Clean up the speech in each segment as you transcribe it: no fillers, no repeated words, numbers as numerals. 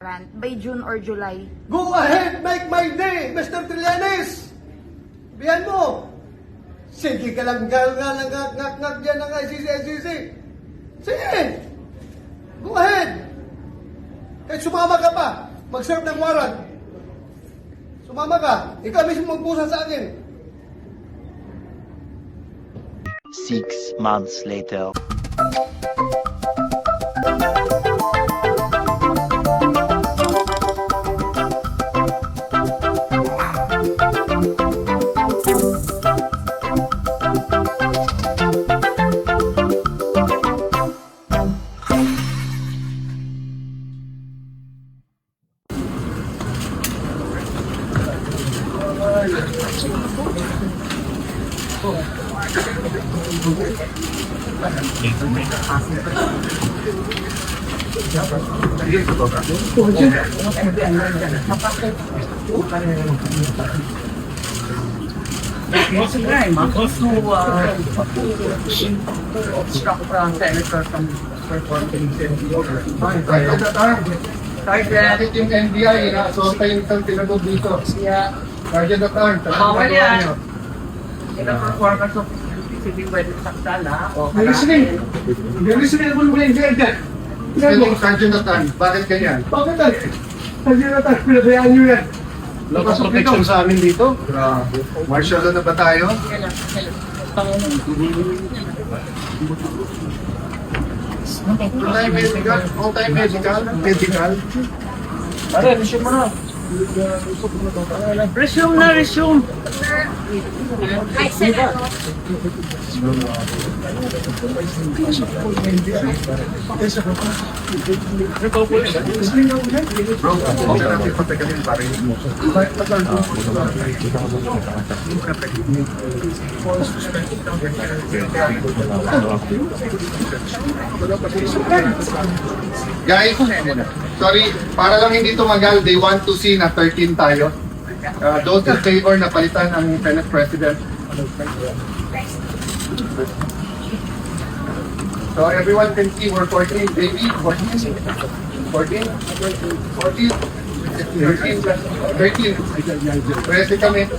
by June or July. Go ahead, make my day, Mr. Trillanes! Biyan mo! Sige ka lang ngak dyan ng ICC. Sige! Go ahead! Kahit sumama ka pa, mag-serve ng warrant. Sumama ka, ikaw mismo magpusa sa akin. 6 months later. Kahit yung NBI, na-assaulta yung isang tinagod dito. Guardian of Arms, bawal yan. Ilang performance of hindi pwede saktan, ha? You're listening mo mula yung dyan. Yung Sergeant of Arms, bakit ganyan? Bakit yan? Sergeant of Arms, pinabayaan nyo yan. Lakas ng protection sa amin dito. Martial law na ba tayo? All-time medical. Pare, resume mo na. Resume. Ay, Senator. Bro, okay natin patagalin pare. Guys, sorry, para lang hindi tumagal, they want to see na 13 tayo. Those in favor na palitan ang Senate President. So everyone can see we're 14, baby. 14. 13 plus 13. Pwede kami.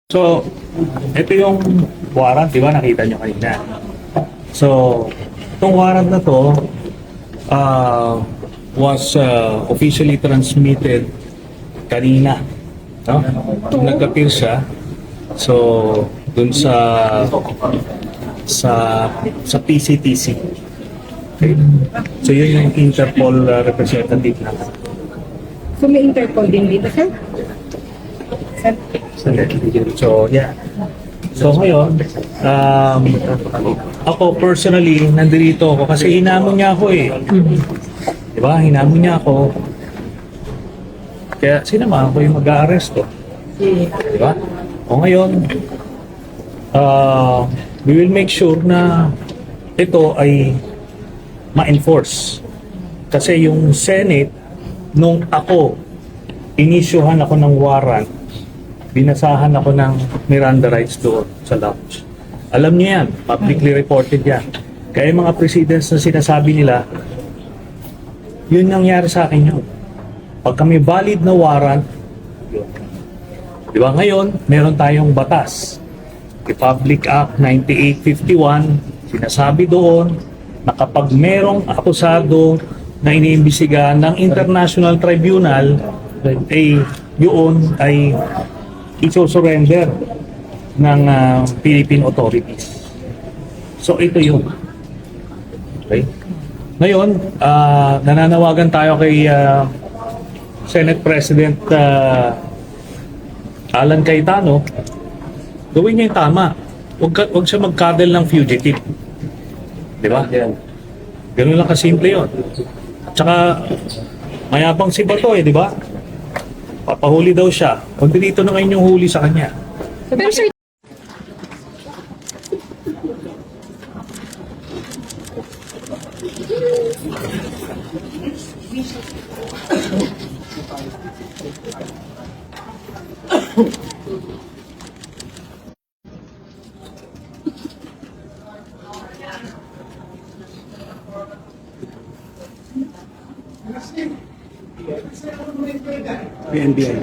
So, ito yung warrant, di ba? Nakita nyo kanina. So, itong warrant na to was officially transmitted kanina. No? Nung nag-appear siya, so, dun sa PCTC. Okay? So, yun yung Interpol representative natin. So may Interpol din dito, sir? So, yeah. So, ngayon, ako personally, nandito ako kasi hinamon niya ako eh. Diba? Hinamon niya ako. Kaya sinama ako yung mag-a-arresto. Diba? O ngayon, we will make sure na ito ay ma-enforce. Kasi yung Senate, nung ako, inisyuhan ako ng warrant, binasahan ako ng Miranda rights doon sa lounge. Alam niyo yan, publicly reported yan. Kaya yung mga precedents na sinasabi nila, yun nangyari sa akin yun. Pag kami valid na warrant, yun. Di ba ngayon, meron tayong batas. Republic Act 9851, sinasabi doon na kapag merong akusado na iniimbestigahan ng International Tribunal, ay yun ay iso-surrender ng Philippine authorities. So ito yun. Okay? Ngayon, nananawagan tayo kay Senate President Alan Cayetano, gawin niya yung tama. Huwag siya mag-cuddle ng fugitive. Di ba? Ganun lang kasimple yun. At saka, mayabang si Bato eh, di ba? Papahuli daw siya. Kung dito na ngayon yung huli sa kanya. Pero sir, PNBI.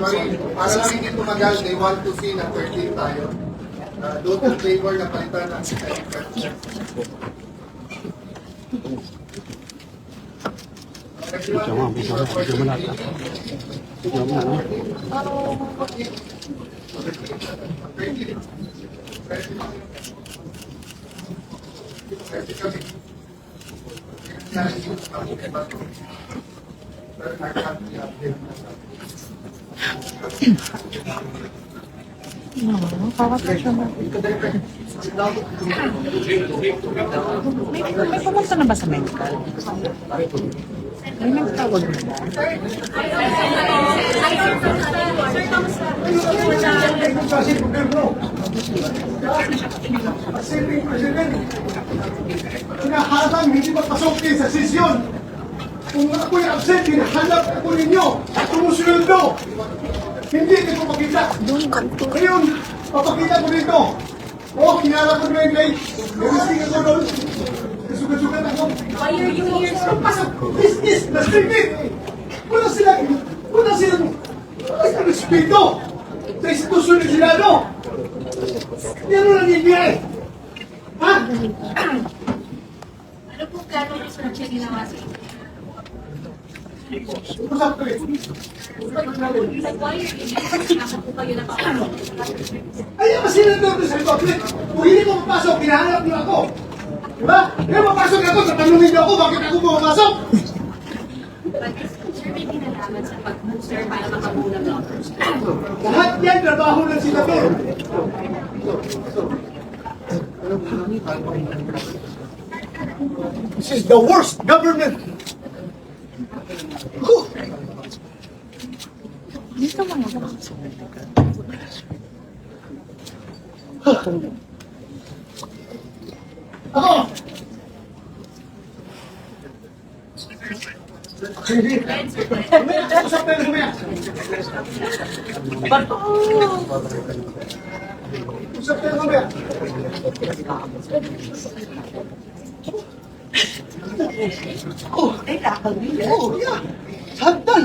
Sorry, para lang hindi tumagal, they want to see na 13 tayo. Doon yung flavor na palitan ng Medyo malata. Medyo malata. May pumunta na ba sa medical? May nagtawag na ba? Kasi gobyerno. Silving President. Hinaharang hindi magpasok din sa sesyon. Kung ako'y absent, hinahanap ako ninyo at tumusunod. Hindi ko makita. Ngayon, papakita ko dito. Oh, kinala ko na yung late. May listing ako doon. Kasugat-sugat ako. Why are you here, sir? Pasok! Business! Restricted! Wala silang respeto sa institusyon ng Senado. Yan ang nangyayari. Ha? Ano po plano niyo sa ginawa sa inyo? Usap ko eh. Like, why are you here? Nakaka po kayo na paano? Ayaw kasi nandun sa public. Kung hindi ko papasok, hinahanap niyo ako. Diba? Kaya papasok ako, tatanungin niyo ako, bakit ako pumapasok? But, sir, may kinalaman sa pag-move, sir, para makabuo ng numbers. Lahat yan, trabaho ng senador. This is the worst government. Whew. Dito mga ba sa medical? Ako! Sige. Mamaya, usap tayo mamaya. Usap tayo mamaya. Oh, oh, yeah. Sagdan.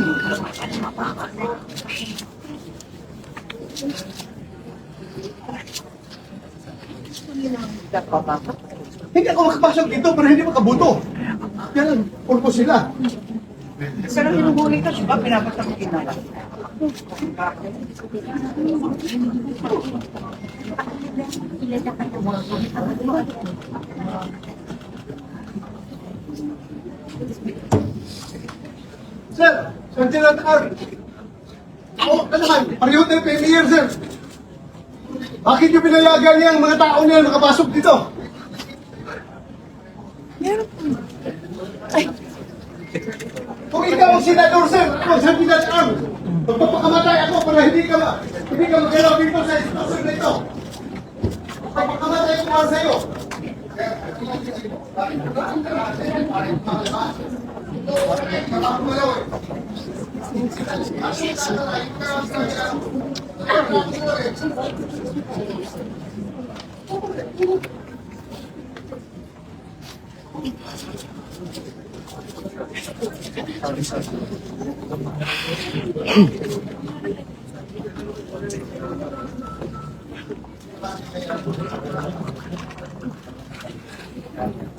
Hindi ako makapasok dito pero hindi makabuto. Yan ang purpose nila. Pero hinuhuli ka, diba? Pinapatakot na lang. Sir, Lieutenant R. Oh, ano man, pareho tayo premier, sir. Bakit yung pinayagan niya ang mga tao niya makapasok dito? Kung ikaw ang senador, sir, ako ang Lieutenant R. Magpapakamatay ako para hindi ka magalaw dito sa institusyon na ito. Magpapakamatay ako para sa iyo.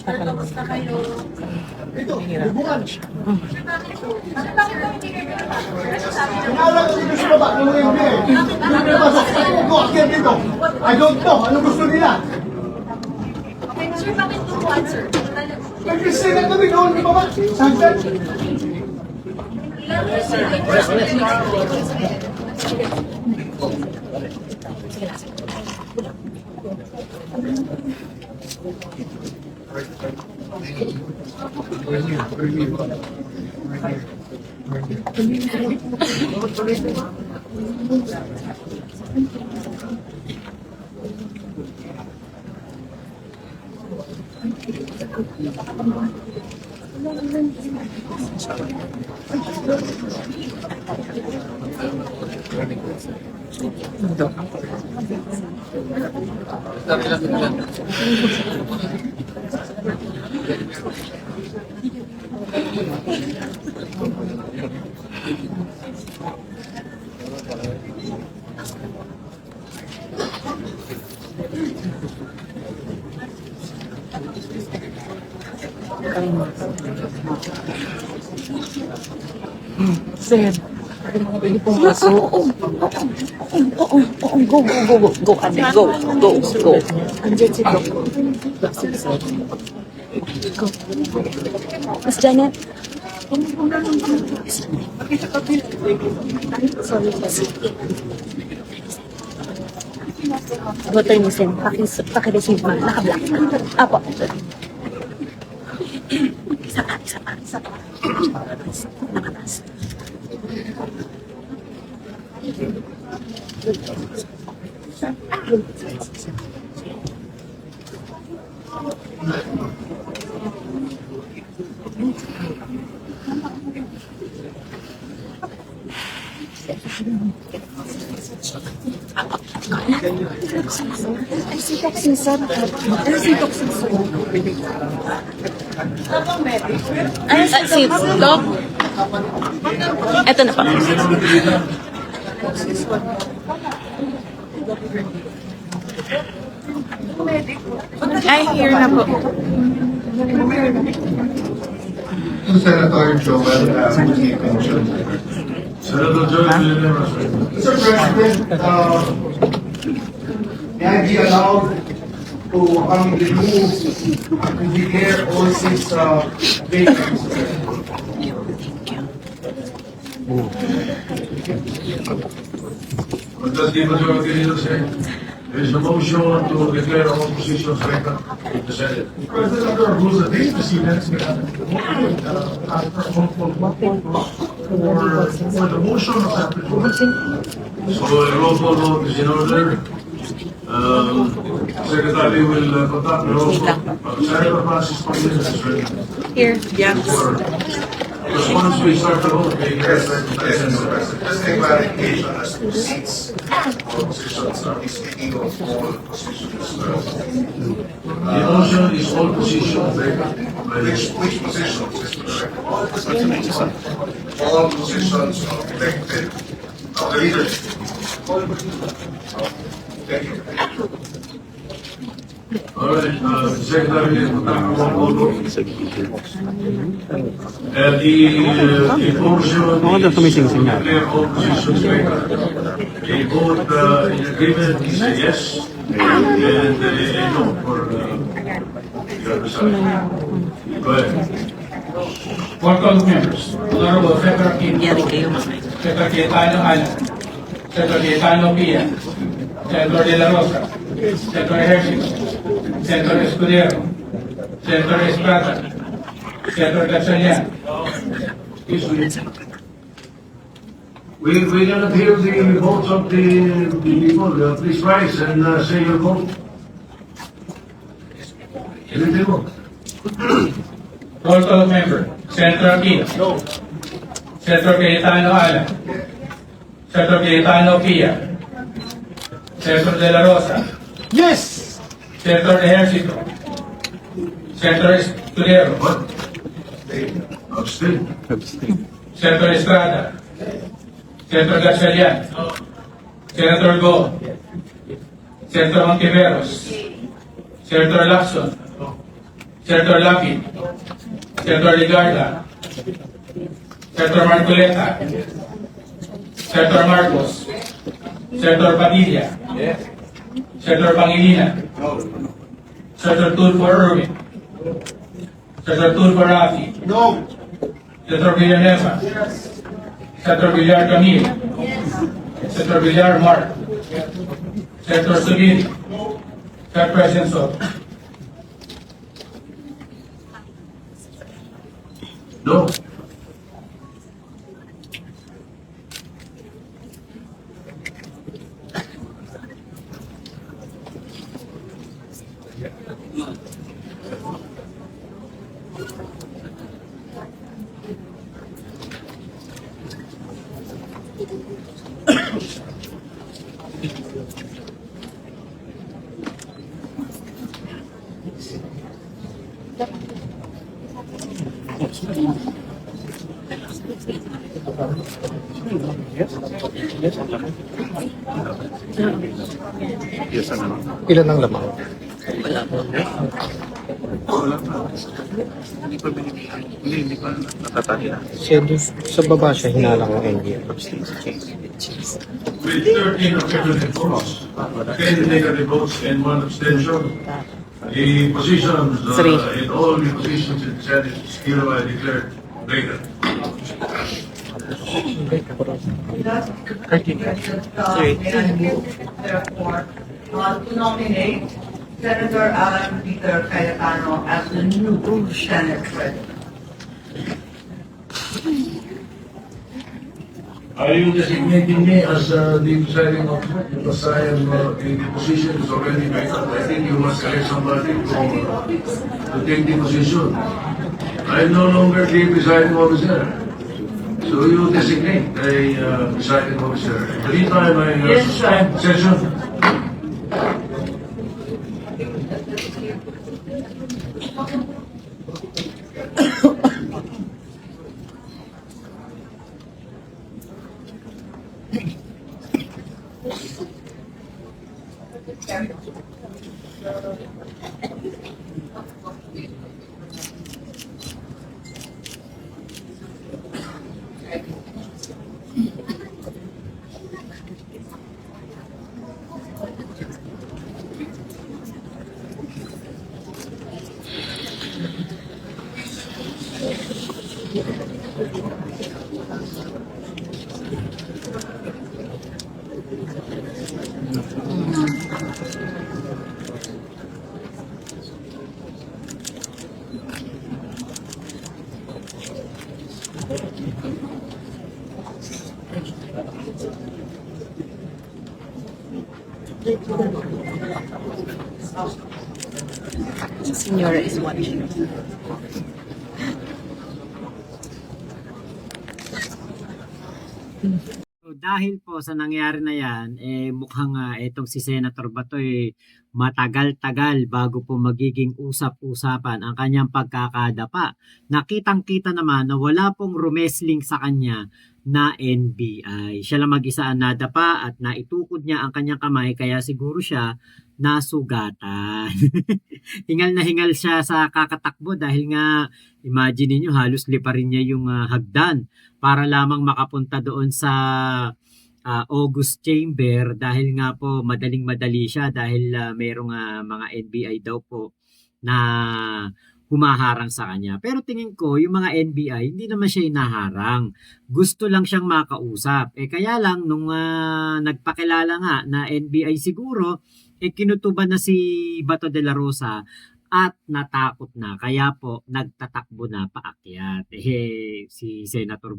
Kamusta kayo? Ito, hubungan. Bakit ba hindi kayo sabi ng Pinala ko dito sa baba ng mga MBA. Hindi na pasok. Ako, akyat dito. I don't know. Anong gusto nila? Okay, sir, bakit turuan, sir? Nag-isira kami noon, di ba ba? Sagdan. Sir. Pwede pong pasok. Oo, go, ate, go. Andiyan si Doc. Go. Miss Janet. Sorry. Voter ni Sen, paki-receive mo. Naka-block. Apo. Isa pa. Nakatas. Ay, si Toxin, sir. Ay, si Doc. Ito na pa. Ay, here na po. Senator Joel Pinchon. Senator Joel Mr. President, may I be allowed to remove and declare all six vacancies? Does the majority leader say? There is a motion to declare all positions vacant in the Senate. President, under rules of the President, for the motion of that resolution. So a roll call vote is in order. Secretary will conduct the roll call. Senator Francis Pangilinan is ready. Here, yeah. Because once we start the vote, we Yes, Mr. President. Just a clarification as to seats or positions. Are we speaking of all positions? the motion is all positions vacant. Which positions, Mr. President? All positions of elected of the leadership. Thank you. All right, Secretary will conduct the roll call vote. The motion Mga tumising sinya. declare all positions vacant. The vote in agreement is a yes and a no for the other side. Go ahead. Board of members, Honorable Senator Kim, Yari kayo mga. Senator Cayetano Alan, Senator Cayetano Pia, Senator De La Rosa, Senator Hershey, Senator Escudero, Senator Estrada, Senator Gatchalian. We cannot hear the votes of the people. Please rise and say your vote. Anything more? Roll call member, Senator Kim, Senator Cayetano Alan, Senator Cayetano Pia, Senator De La Rosa, Yes! Senator Ejercito, Senator Escudero, What? Abstain. Senator Estrada, Senator Gatchalian, Senator Go, Senator Montiveros, Senator Lacson, Senator Lapid, Senator Ligarda, Senator Marcoleta, Senator Marcos, Senator Padilla, Senator Pangilinan, Senator Tulfo Irwin, Senator Tulfo Rafi, No! Senator Villanueva. Senator Villar Camille. Senator Villar Mark. Senator Subiri. Senator President Soto. No. Ilan ang lamang? Hindi pa natatali na. Sa baba siya hinalang ng NBI. With 13 affirmative votes, 10 negative votes, and 1 abstention, the positions in all the positions in the Senate is hereby declared vacant. Therefore, to nominate Senator Alan Peter Cayetano as the new Senate President. Are you designating me as the presiding officer? Because I am in the position is already vacant. I think you must select somebody to take the position. I am no longer the presiding officer. So you designate a presiding officer. In the meantime, I suspend session. Senora is watching. So, dahil po sa nangyari na yan, mukhang itong si Senator Batoy matagal-tagal bago po magiging usap-usapan ang kanyang pagkakadapa. Nakitang-kita naman na wala pong rumesling sa kanya na NBI. Siya lang mag-isa ang nadapa at naitukod niya ang kanyang kamay kaya siguro siya nasugatan. Hingal na hingal siya sa kakatakbo dahil nga imagine niyo halos liparin niya yung hagdan para lamang makapunta doon sa August Chamber dahil nga po madaling-madali siya dahil merong mga NBI daw po na humaharang sa kanya. Pero tingin ko, yung mga NBI, hindi naman siya inaharang. Gusto lang siyang makausap. Kaya lang, nung nagpakilala nga na NBI siguro, kinutuban na si Bato de la Rosa at natakot na. Kaya po, nagtatakbo na paakyat. Si Senator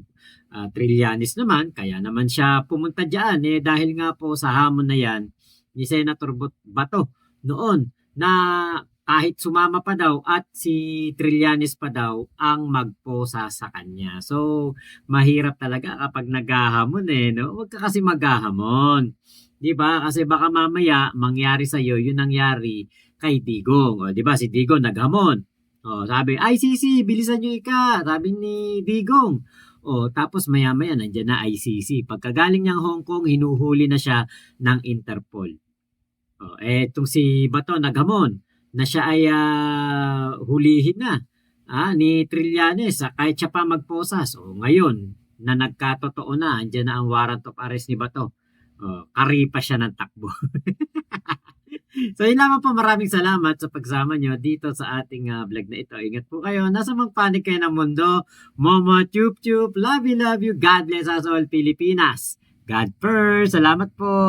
Trillanes naman, kaya naman siya pumunta dyan. Dahil nga po sa hamon na yan, ni Senator Bato noon, na kahit sumama pa daw at si Trillanes pa daw ang magposa sa kanya. So, mahirap talaga kapag naghahamon no? Huwag ka kasi maghahamon. 'Di ba? Kasi baka mamaya mangyari sa iyo 'yung nangyari kay Digong. O, 'di ba? Si Digong naghamon. O, sabi, ICC, bilisan niyo ika. Sabi ni Digong. O, tapos maya-maya nandiyan na ICC. Pagkagaling niyang Hong Kong, hinuhuli na siya ng Interpol. O, etong si Bato naghamon na siya ay hulihin na ni Trillanes kahit siya pa magposa. So ngayon na nagkatotoo na, andyan na ang warrant of arrest ni Bato. Kari pa siya ng takbo. So yun lamang po, maraming salamat sa pagsama nyo dito sa ating vlog na ito. Ingat po kayo. Nasa mang panig kayo ng mundo. Momo Chup Chup. Love you, love you. God bless us all, Pilipinas. God first. Salamat po.